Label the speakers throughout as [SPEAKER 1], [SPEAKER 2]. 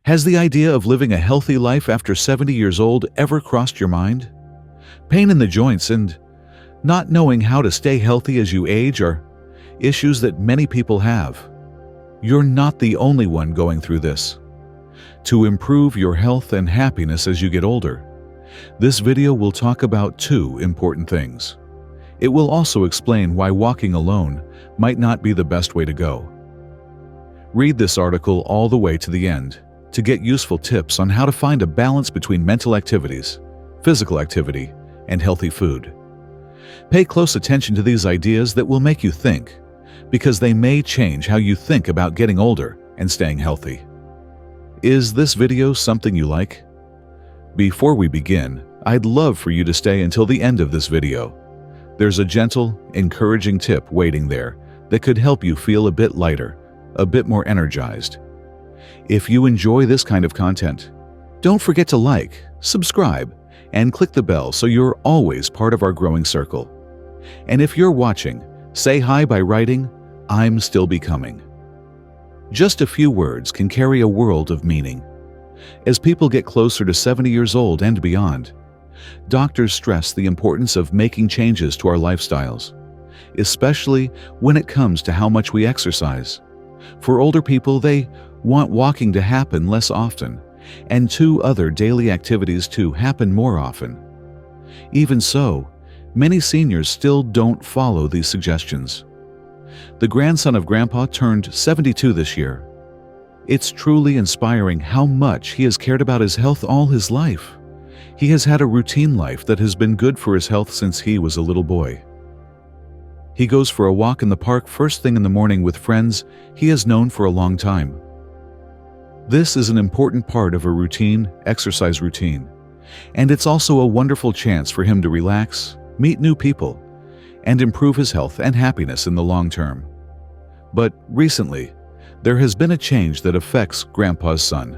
[SPEAKER 1] Has the idea of living a healthy life after 70 years old ever crossed your mind? Pain in the joints and not knowing how to stay healthy as you age are issues that many people have. You're not the only one going through this. To improve your health and happiness as you get older, this video will talk about two important things. It will also explain why walking alone might not be the best way to go. Read this article all the way to the end to get useful tips on how to find a balance between mental activities, physical activity, and healthy food. Pay close attention to these ideas that will make you think, because they may change how you think about getting older and staying healthy. Is this video something you like? Before we begin, I'd love for you to stay until the end of this video. There's a gentle, encouraging tip waiting there that could help you feel a bit lighter, a bit more energized. If you enjoy this kind of content, don't forget to like, subscribe, and click the bell so you're always part of our growing circle. And if you're watching, say hi by writing, "I'm still becoming." Just a few words can carry a world of meaning. As people get closer to 70 years old and beyond, doctors stress the importance of making changes to our lifestyles, especially when it comes to how much we exercise. For older people, they want walking to happen less often, and two other daily activities to happen more often. Even so, many seniors still don't follow these suggestions. The grandson of Grandpa turned 72 this year. It's truly inspiring how much he has cared about his health all his life. He has had a routine life that has been good for his health since he was a little boy. He goes for a walk in the park first thing in the morning with friends he has known for a long time. This is an important part of a exercise routine, and it's also a wonderful chance for him to relax, meet new people, and improve his health and happiness in the long term. But recently, there has been a change that affects Grandpa's son.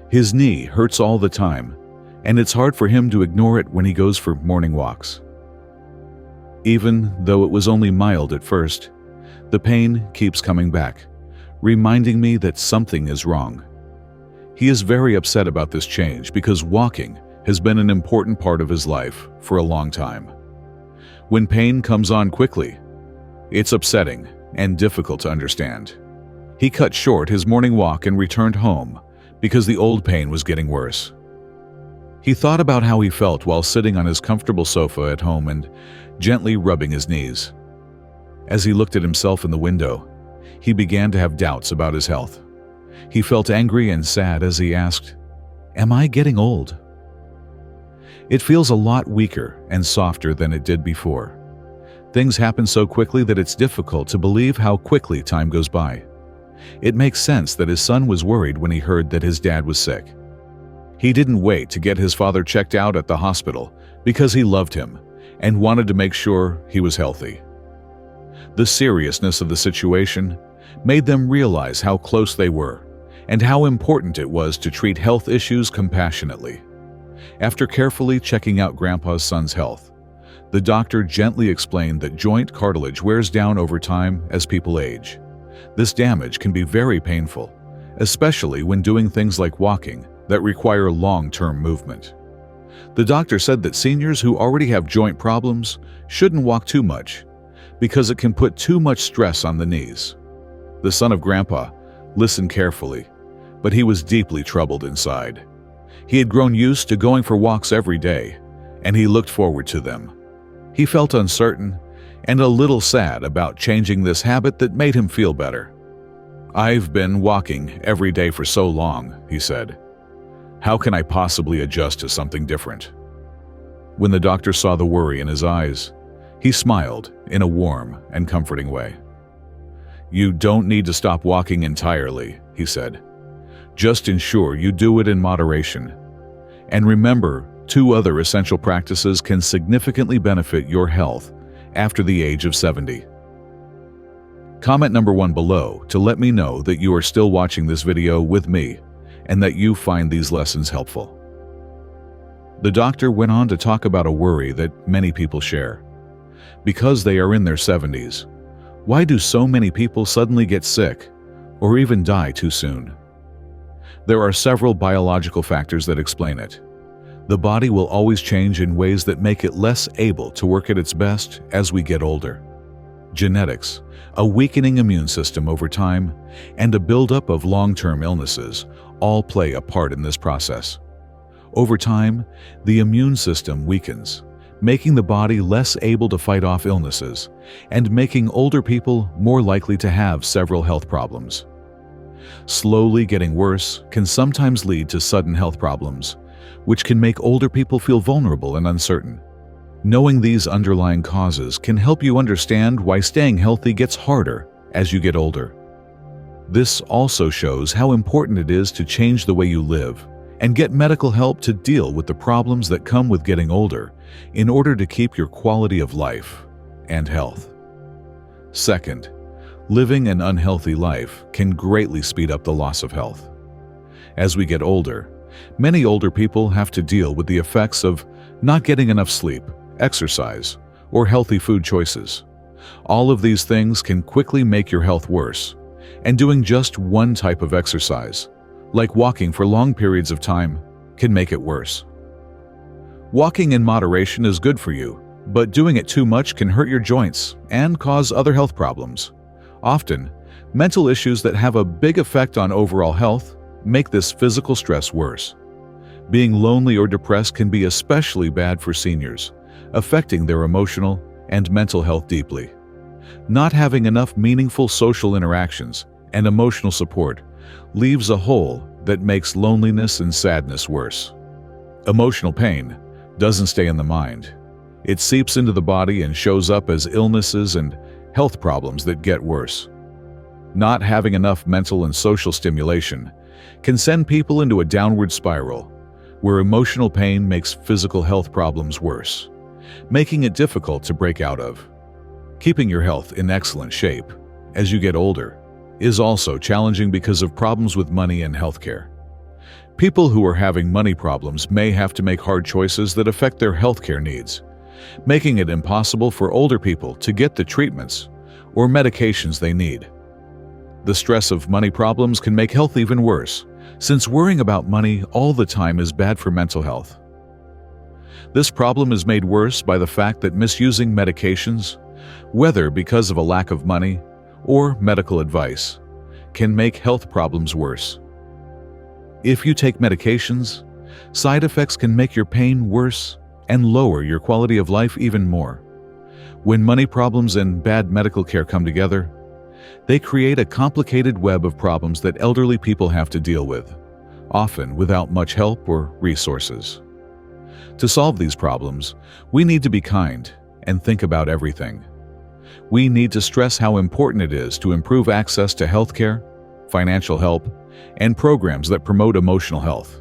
[SPEAKER 1] His knee hurts all the time, and it's hard for him to ignore it when he goes for morning walks. Even though it was only mild at first, the pain keeps coming back, reminding me that something is wrong. He is very upset about this change because walking has been an important part of his life for a long time. When pain comes on quickly, it's upsetting and difficult to understand. He cut short his morning walk and returned home because the old pain was getting worse. He thought about how he felt while sitting on his comfortable sofa at home and gently rubbing his knees. As he looked at himself in the window, he began to have doubts about his health. He felt angry and sad as he asked, "Am I getting old?" It feels a lot weaker and softer than it did before. Things happen so quickly that it's difficult to believe how quickly time goes by. It makes sense that his son was worried when he heard that his dad was sick. He didn't wait to get his father checked out at the hospital because he loved him and wanted to make sure he was healthy. The seriousness of the situation made them realize how close they were and how important it was to treat health issues compassionately. After carefully checking out Grandpa's son's health, the doctor gently explained that joint cartilage wears down over time as people age. This damage can be very painful, especially when doing things like walking that require long-term movement. The doctor said that seniors who already have joint problems shouldn't walk too much because it can put too much stress on the knees. The son of Grandpa listened carefully, but he was deeply troubled inside. He had grown used to going for walks every day, and he looked forward to them. He felt uncertain and a little sad about changing this habit that made him feel better. "I've been walking every day for so long," he said. "How can I possibly adjust to something different?" When the doctor saw the worry in his eyes, he smiled in a warm and comforting way. "You don't need to stop walking entirely," he said. "Just ensure you do it in moderation. And remember, two other essential practices can significantly benefit your health after the age of 70. Comment number 1 below to let me know that you are still watching this video with me and that you find these lessons helpful. The doctor went on to talk about a worry that many people share. Because they are in their 70s, why do so many people suddenly get sick or even die too soon? There are several biological factors that explain it. The body will always change in ways that make it less able to work at its best as we get older. Genetics, a weakening immune system over time, and a buildup of long-term illnesses all play a part in this process. Over time, the immune system weakens, making the body less able to fight off illnesses and making older people more likely to have several health problems. Slowly getting worse can sometimes lead to sudden health problems, which can make older people feel vulnerable and uncertain. Knowing these underlying causes can help you understand why staying healthy gets harder as you get older. This also shows how important it is to change the way you live and get medical help to deal with the problems that come with getting older in order to keep your quality of life and health. Second, living an unhealthy life can greatly speed up the loss of health. As we get older, many older people have to deal with the effects of not getting enough sleep, exercise, or healthy food choices. All of these things can quickly make your health worse, and doing just one type of exercise, like walking for long periods of time, can make it worse. Walking in moderation is good for you, but doing it too much can hurt your joints and cause other health problems. Often, mental issues that have a big effect on overall health make this physical stress worse. Being lonely or depressed can be especially bad for seniors, affecting their emotional and mental health deeply. Not having enough meaningful social interactions and emotional support leaves a hole that makes loneliness and sadness worse. Emotional pain doesn't stay in the mind. It seeps into the body and shows up as illnesses and health problems that get worse. Not having enough mental and social stimulation can send people into a downward spiral, where emotional pain makes physical health problems worse, making it difficult to break out of. Keeping your health in excellent shape as you get older is also challenging because of problems with money and healthcare. People who are having money problems may have to make hard choices that affect their healthcare needs, making it impossible for older people to get the treatments or medications they need. The stress of money problems can make health even worse, since worrying about money all the time is bad for mental health. This problem is made worse by the fact that misusing medications, whether because of a lack of money or medical advice, can make health problems worse. If you take medications, side effects can make your pain worse and lower your quality of life even more. When money problems and bad medical care come together, they create a complicated web of problems that elderly people have to deal with, often without much help or resources. To solve these problems, we need to be kind and think about everything. We need to stress how important it is to improve access to healthcare, financial help, and programs that promote emotional health.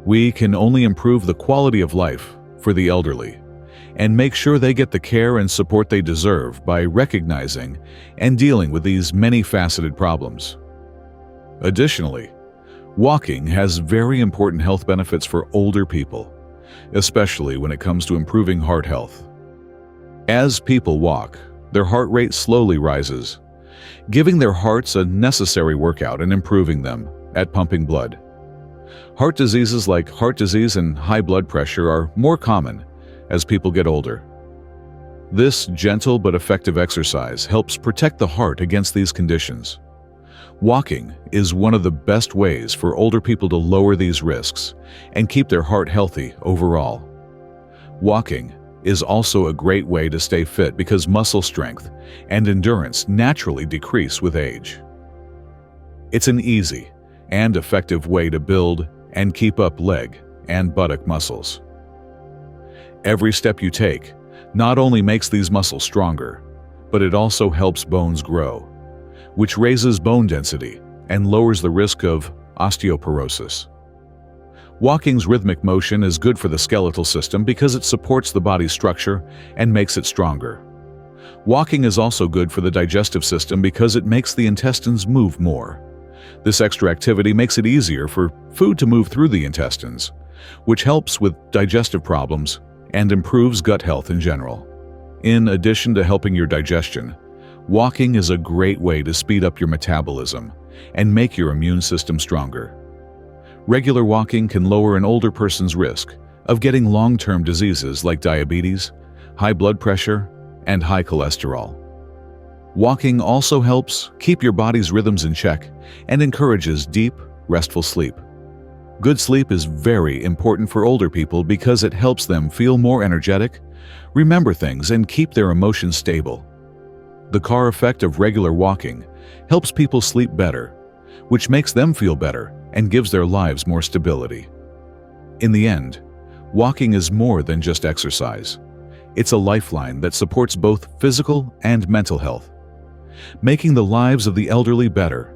[SPEAKER 1] We can only improve the quality of life for the elderly and make sure they get the care and support they deserve by recognizing and dealing with these many-faceted problems. Additionally, walking has very important health benefits for older people, especially when it comes to improving heart health. As people walk, their heart rate slowly rises, giving their hearts a necessary workout and improving them at pumping blood. Heart diseases like heart disease and high blood pressure are more common as people get older. This gentle but effective exercise helps protect the heart against these conditions. Walking is one of the best ways for older people to lower these risks and keep their heart healthy overall. Walking is also a great way to stay fit because muscle strength and endurance naturally decrease with age. It's an easy and effective way to build and keep up leg and buttock muscles. Every step you take not only makes these muscles stronger, but it also helps bones grow, which raises bone density and lowers the risk of osteoporosis. Walking's rhythmic motion is good for the skeletal system because it supports the body's structure and makes it stronger. Walking is also good for the digestive system because it makes the intestines move more. This extra activity makes it easier for food to move through the intestines, which helps with digestive problems and improves gut health in general. In addition to helping your digestion, walking is a great way to speed up your metabolism and make your immune system stronger. Regular walking can lower an older person's risk of getting long-term diseases like diabetes, high blood pressure, and high cholesterol. Walking also helps keep your body's rhythms in check and encourages deep, restful sleep. Good sleep is very important for older people because it helps them feel more energetic, remember things, and keep their emotions stable. The car effect of regular walking helps people sleep better, which makes them feel better and gives their lives more stability. In the end, walking is more than just exercise. It's a lifeline that supports both physical and mental health, making the lives of the elderly better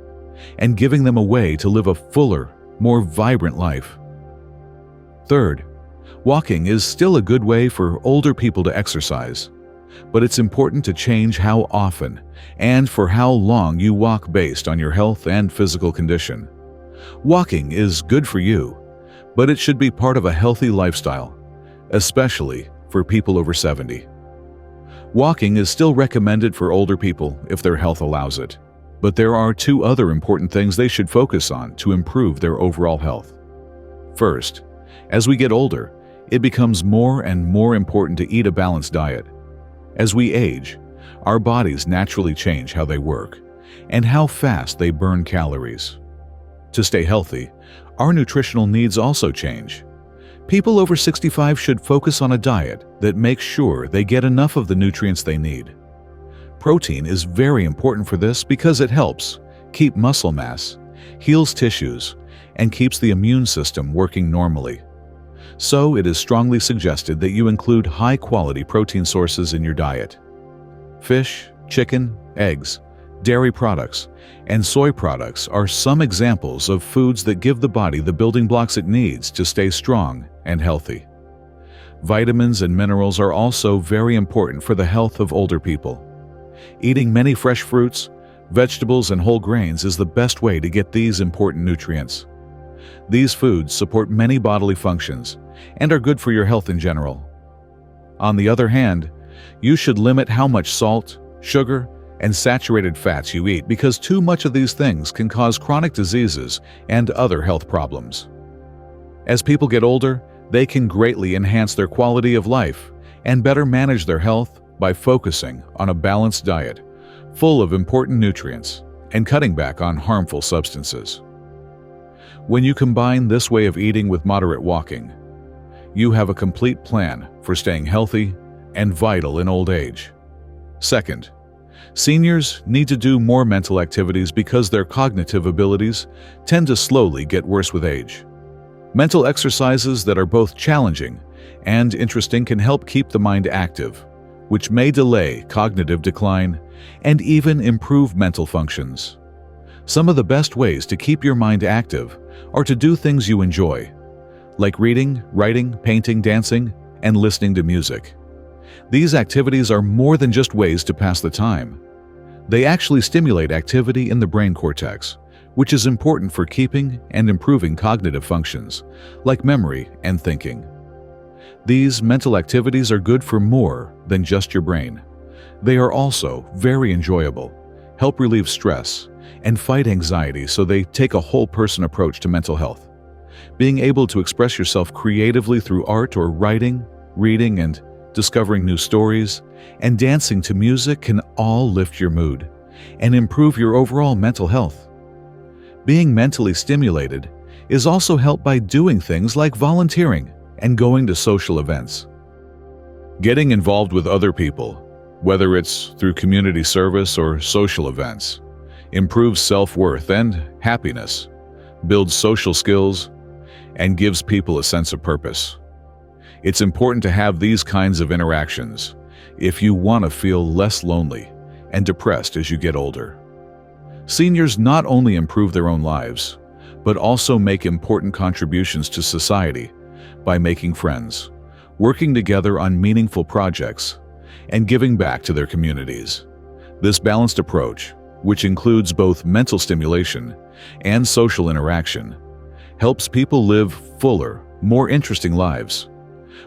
[SPEAKER 1] and giving them a way to live a fuller, more vibrant life. Third, walking is still a good way for older people to exercise, but it's important to change how often and for how long you walk based on your health and physical condition. Walking is good for you, but it should be part of a healthy lifestyle, especially for people over 70. Walking is still recommended for older people if their health allows it, but there are two other important things they should focus on to improve their overall health. First, as we get older, it becomes more and more important to eat a balanced diet. As we age, our bodies naturally change how they work and how fast they burn calories. To stay healthy, our nutritional needs also change. People over 65 should focus on a diet that makes sure they get enough of the nutrients they need. Protein is very important for this because it helps keep muscle mass, heals tissues, and keeps the immune system working normally. So it is strongly suggested that you include high-quality protein sources in your diet. Fish, chicken, eggs, dairy products, and soy products are some examples of foods that give the body the building blocks it needs to stay strong and healthy. Vitamins and minerals are also very important for the health of older people. Eating many fresh fruits, vegetables, and whole grains is the best way to get these important nutrients. These foods support many bodily functions and are good for your health in general. On the other hand, you should limit how much salt, sugar, and saturated fats you eat because too much of these things can cause chronic diseases and other health problems. As people get older, they can greatly enhance their quality of life and better manage their health by focusing on a balanced diet full of important nutrients and cutting back on harmful substances. When you combine this way of eating with moderate walking, you have a complete plan for staying healthy and vital in old age. Second, seniors need to do more mental activities because their cognitive abilities tend to slowly get worse with age. Mental exercises that are both challenging and interesting can help keep the mind active, which may delay cognitive decline and even improve mental functions. Some of the best ways to keep your mind active are to do things you enjoy, like reading, writing, painting, dancing, and listening to music. These activities are more than just ways to pass the time. They actually stimulate activity in the brain cortex, which is important for keeping and improving cognitive functions, like memory and thinking. These mental activities are good for more than just your brain. They are also very enjoyable, help relieve stress, and fight anxiety, so they take a whole-person approach to mental health. Being able to express yourself creatively through art or writing, reading, and discovering new stories, and dancing to music can all lift your mood and improve your overall mental health. Being mentally stimulated is also helped by doing things like volunteering and going to social events. Getting involved with other people, whether it's through community service or social events, improves self-worth and happiness, builds social skills, and gives people a sense of purpose. It's important to have these kinds of interactions if you want to feel less lonely and depressed as you get older. Seniors not only improve their own lives, but also make important contributions to society by making friends, working together on meaningful projects, and giving back to their communities. This balanced approach, which includes both mental stimulation and social interaction, helps people live fuller, more interesting lives,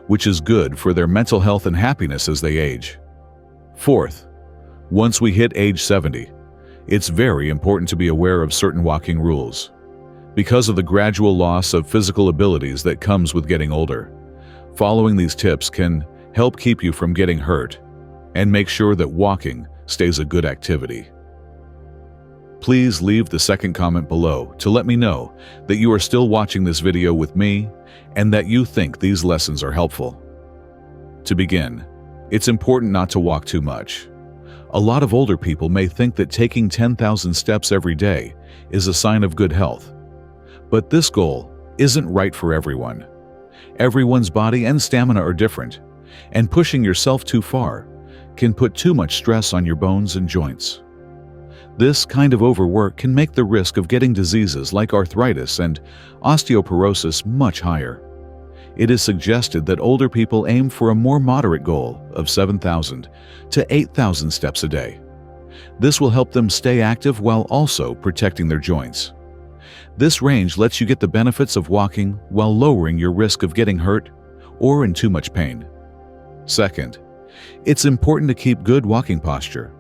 [SPEAKER 1] which is good for their mental health and happiness as they age. Fourth, once we hit age 70, it's very important to be aware of certain walking rules. because of the gradual loss of physical abilities that comes with getting older. Following these tips can help keep you from getting hurt and make sure that walking stays a good activity. Please leave the second comment below to let me know that you are still watching this video with me and that you think these lessons are helpful. To begin, it's important not to walk too much. A lot of older people may think that taking 10,000 steps every day is a sign of good health. But this goal isn't right for everyone. Everyone's body and stamina are different, and pushing yourself too far can put too much stress on your bones and joints. This kind of overwork can make the risk of getting diseases like arthritis and osteoporosis much higher. It is suggested that older people aim for a more moderate goal of 7,000 to 8,000 steps a day. This will help them stay active while also protecting their joints. This range lets you get the benefits of walking while lowering your risk of getting hurt or in too much pain. Second, it's important to keep good walking posture.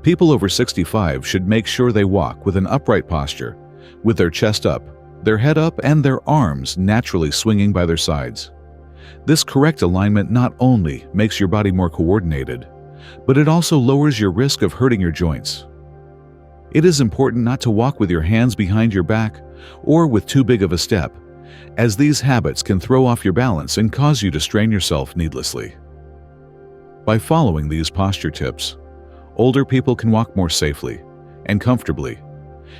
[SPEAKER 1] People over 65 should make sure they walk with an upright posture, with their chest up, their head up, and their arms naturally swinging by their sides. This correct alignment not only makes your body more coordinated, but it also lowers your risk of hurting your joints. It is important not to walk with your hands behind your back or with too big of a step, as these habits can throw off your balance and cause you to strain yourself needlessly. By following these posture tips, older people can walk more safely and comfortably,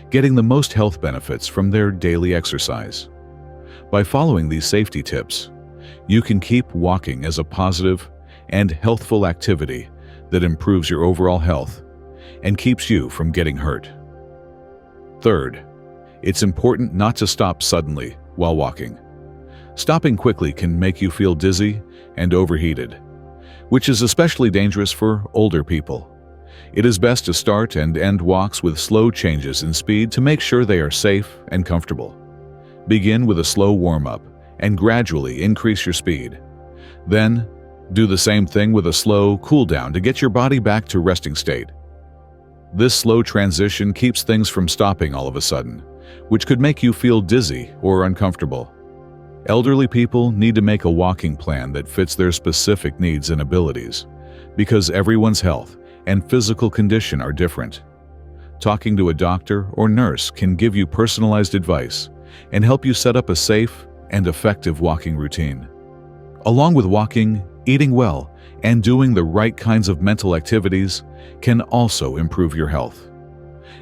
[SPEAKER 1] getting the most health benefits from their daily exercise. By following these safety tips, you can keep walking as a positive and healthful activity that improves your overall health and keeps you from getting hurt. Third, it's important not to stop suddenly while walking. Stopping quickly can make you feel dizzy and overheated, which is especially dangerous for older people. It is best to start and end walks with slow changes in speed to make sure they are safe and comfortable. Begin with a slow warm-up and gradually increase your speed. Then, do the same thing with a slow cool-down to get your body back to resting state. This slow transition keeps things from stopping all of a sudden, which could make you feel dizzy or uncomfortable. Elderly people need to make a walking plan that fits their specific needs and abilities, because everyone's health and physical condition are different. Talking to a doctor or nurse can give you personalized advice and help you set up a safe and effective walking routine. Along with walking, eating well, and doing the right kinds of mental activities can also improve your health.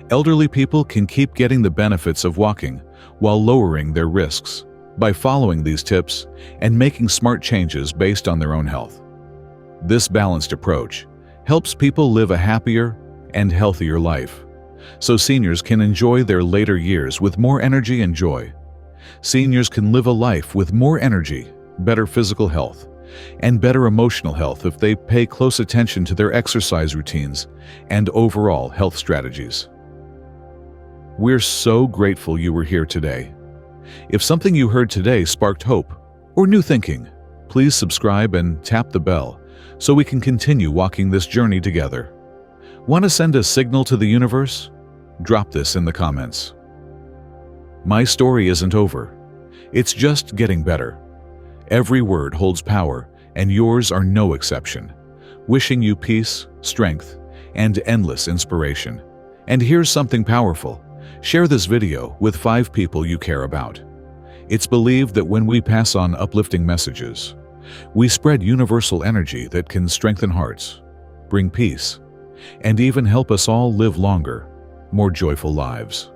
[SPEAKER 1] Elderly people can keep getting the benefits of walking while lowering their risks by following these tips and making smart changes based on their own health. This balanced approach helps people live a happier and healthier life, so seniors can enjoy their later years with more energy and joy. Seniors can live a life with more energy, better physical health, and better emotional health if they pay close attention to their exercise routines and overall health strategies. We're so grateful you were here today. If something you heard today sparked hope or new thinking, please subscribe and tap the bell so we can continue walking this journey together. Want to send a signal to the universe? Drop this in the comments. My story isn't over. It's just getting better. Every word holds power, and yours are no exception. Wishing you peace, strength, and endless inspiration. And here's something powerful. Share this video with 5 people you care about. It's believed that when we pass on uplifting messages, we spread universal energy that can strengthen hearts, bring peace, and even help us all live longer, more joyful lives.